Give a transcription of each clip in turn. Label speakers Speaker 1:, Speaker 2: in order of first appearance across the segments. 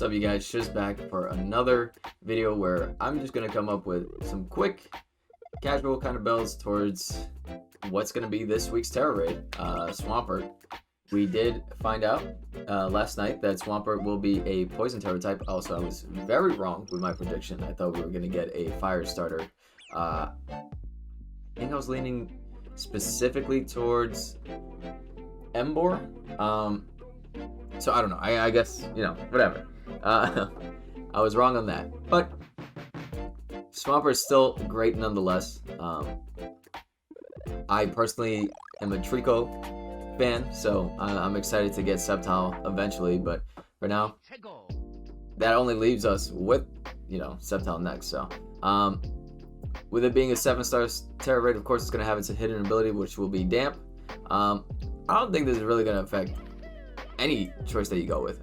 Speaker 1: What's up, you guys? Shiz back for another video where I'm just gonna come up with some quick, casual kind of builds towards what's gonna be this week's Terra raid, SWAMPERT. We did find out last night that SWAMPERT will be a poison Terra type. Also, I was very wrong with my prediction. I thought we were gonna get a fire starter. I think I was leaning specifically towards Embor. So I don't know. I guess, you know, whatever. I was wrong on that, but Swampert is still great nonetheless. I personally am a Trico fan, so I'm excited to get Sceptile eventually, but for now, that only leaves us with, you know, Sceptile next. So with it being a 7-star Terra raid, of course, it's going to have its hidden ability, which will be Damp. I don't think this is really going to affect any choice that you go with.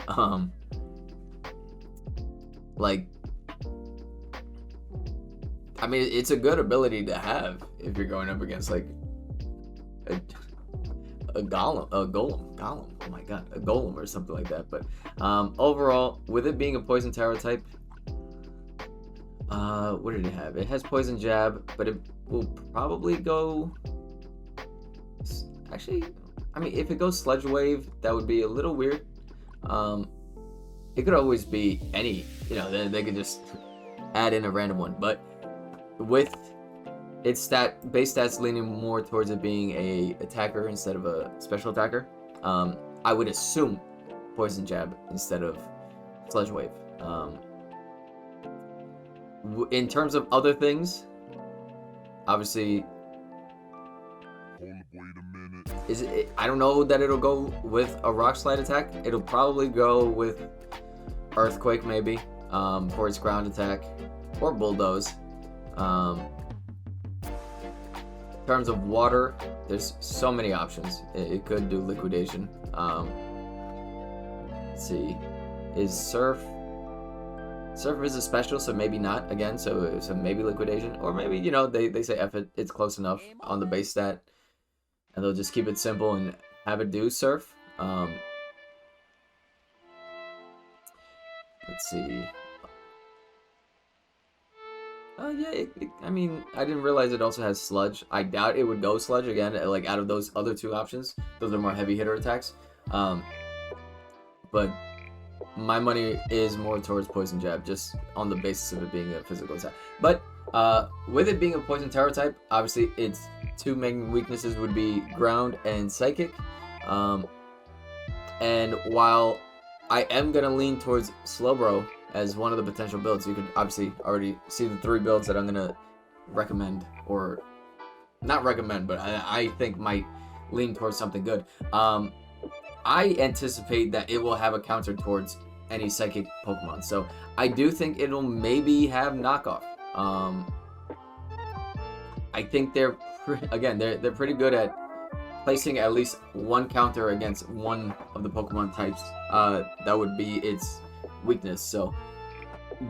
Speaker 1: Like, I mean, it's a good ability to have if you're going up against like a golem. Oh my god, a golem or something like that. But overall, with it being a poison Terra type, what did it have? It has poison jab, but it will probably go. Actually, I mean, if it goes Sludge Wave, that would be a little weird. It could always be any, you know, they could just add in a random one. But with its base stats leaning more towards it being a attacker instead of a special attacker, I would assume Poison Jab instead of Sludge Wave. In terms of other things, obviously,
Speaker 2: Wait a minute.
Speaker 1: I don't know that it'll go with a Rock Slide attack. It'll probably go with Earthquake maybe, for its ground attack, or Bulldoze. In terms of water, there's so many options. It could do Liquidation. Let's see, is Surf is a special, so maybe not again. So maybe Liquidation, or maybe, you know, they say F it, it's close enough on the base stat, and they'll just keep it simple and have it do Surf. Let's see. Oh yeah, I mean, I didn't realize it also has Sludge. I doubt it would go Sludge again. Like, out of those other two options, those are more heavy hitter attacks. But my money is more towards Poison Jab, just on the basis of it being a physical attack. But with it being a Poison Terra type, obviously its two main weaknesses would be Ground and Psychic. And while I am going to lean towards Slowbro as one of the potential builds, you could obviously already see the 3 builds that I'm going to recommend, or not recommend, but I think might lean towards something good. I anticipate that it will have a counter towards any Psychic Pokemon, so I do think it'll maybe have Knockoff. I think they're pretty good at placing at least one counter against one of the Pokemon types. That would be its weakness. So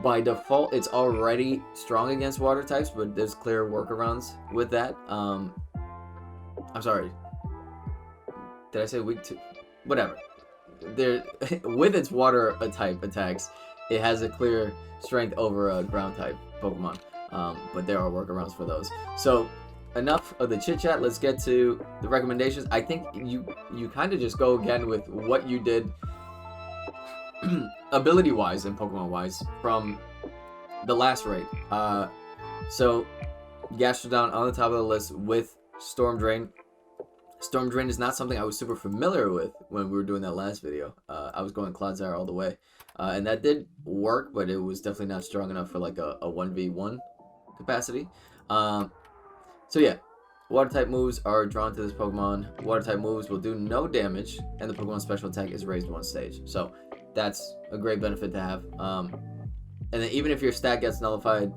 Speaker 1: by default, it's already strong against water types, but there's clear workarounds with that. I'm sorry, did I say weak to? Whatever. There, with its water type attacks, it has a clear strength over a ground type Pokemon. But there are workarounds for those. So enough of the chit chat. Let's get to the recommendations. I think you kind of just go again with what you did ability wise and Pokemon wise from the last raid. So Gastrodon on the top of the list with Storm Drain. Storm Drain is not something I was super familiar with when we were doing that last video. I was going Clodsire all the way, and that did work, but it was definitely not strong enough for like a 1v1 capacity. So yeah, water type moves are drawn to this Pokemon. Water type moves will do no damage, and the Pokemon special attack is raised 1 stage. So that's a great benefit to have. And then even if your stat gets nullified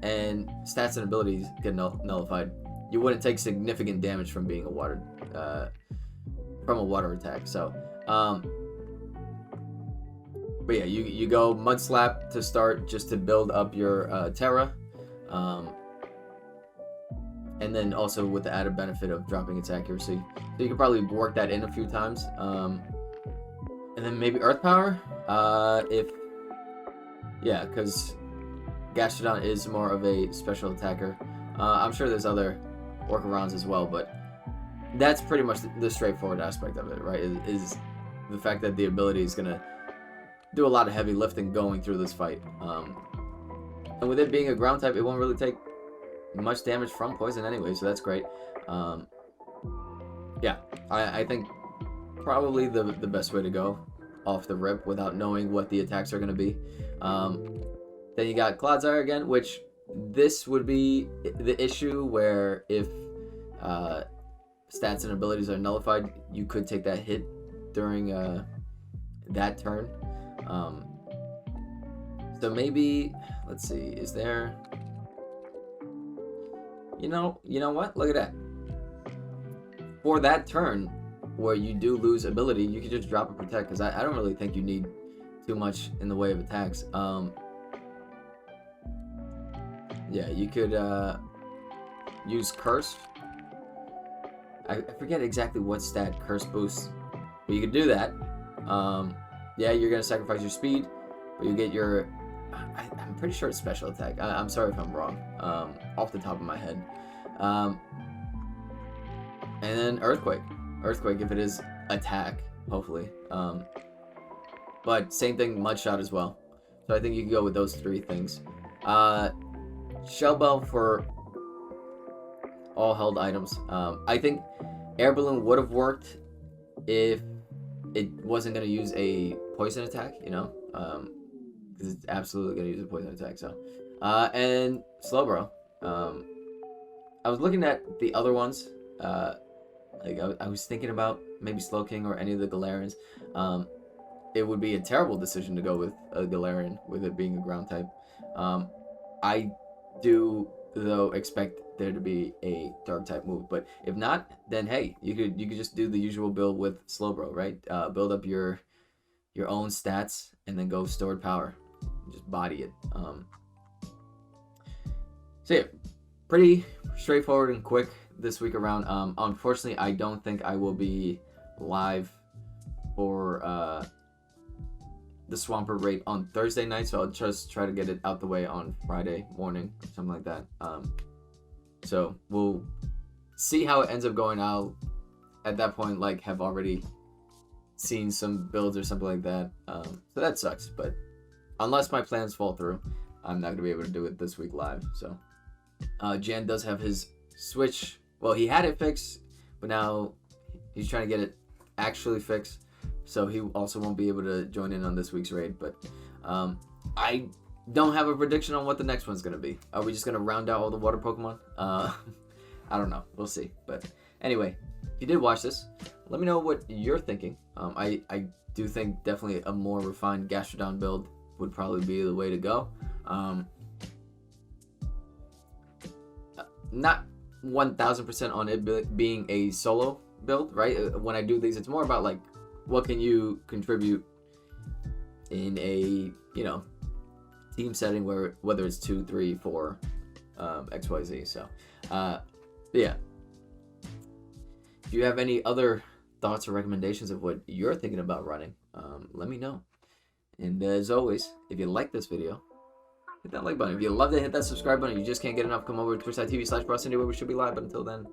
Speaker 1: and stats and abilities get nullified, you wouldn't take significant damage from being a water attack. So but yeah, you go Mud Slap to start, just to build up your Terra. And then also with the added benefit of dropping its accuracy. So you can probably work that in a few times. And then maybe Earth Power. Because Gastrodon is more of a special attacker. I'm sure there's other workarounds as well, but that's pretty much the straightforward aspect of it, right? Is the fact that the ability is gonna do a lot of heavy lifting going through this fight. And with it being a ground type, it won't really take much damage from poison anyway, so that's great. Yeah, I think probably the best way to go off the rip without knowing what the attacks are going to be. Then you got Clodsire again, which this would be the issue where if stats and abilities are nullified, you could take that hit during that turn. So maybe, let's see, is there... You know what? Look at that. For that turn, where you do lose ability, you can just drop a protect, because I don't really think you need too much in the way of attacks. Yeah, you could use Curse. I forget exactly what stat Curse boosts, but you could do that. Yeah, you're going to sacrifice your speed, but you get your... I'm pretty sure it's special attack. I'm sorry if I'm wrong, off the top of my head. And then Earthquake. Earthquake if it is attack, hopefully. But same thing, Mud Shot as well. So I think you can go with those three things. Shell Bell for all held items. I think Air Balloon would have worked if it wasn't going to use a poison attack, you know? Because it's absolutely going to use a poison attack, so. And Slowbro. I was looking at the other ones. Like, I was thinking about maybe Slowking or any of the Galarians. It would be a terrible decision to go with a Galarian, with it being a ground type. I do, though, expect there to be a dark type move, but if not, then hey, you could just do the usual build with Slowbro, right? Build up your own stats and then go stored power, just body it. So yeah, pretty straightforward and quick this week around. Unfortunately, I don't think I will be live for the Swampert raid on Thursday night, so I'll just try to get it out the way on Friday morning, something like that. So we'll see how it ends up going. I'll at that point like have already seen some builds or something like that. So that sucks, but unless my plans fall through, I'm not gonna be able to do it this week live. So Jan does have his Switch. Well, he had it fixed, but now he's trying to get it actually fixed. So he also won't be able to join in on this week's raid. But I don't have a prediction on what the next one's going to be. Are we just going to round out all the water Pokemon? I don't know. We'll see. But anyway, if you did watch this, let me know what you're thinking. I do think definitely a more refined Gastrodon build would probably be the way to go. Not 1000% on it being a solo build, right? When I do these, it's more about like what can you contribute in a, you know, team setting where whether it's 2, 3, 4, XYZ. So yeah, if you have any other thoughts or recommendations of what you're thinking about running, let me know. And as always, if you like this video, hit that like button. If you loved it, hit that subscribe button. You just can't get enough, come over to twitch.tv/BrossIndia where we should be live. But until then,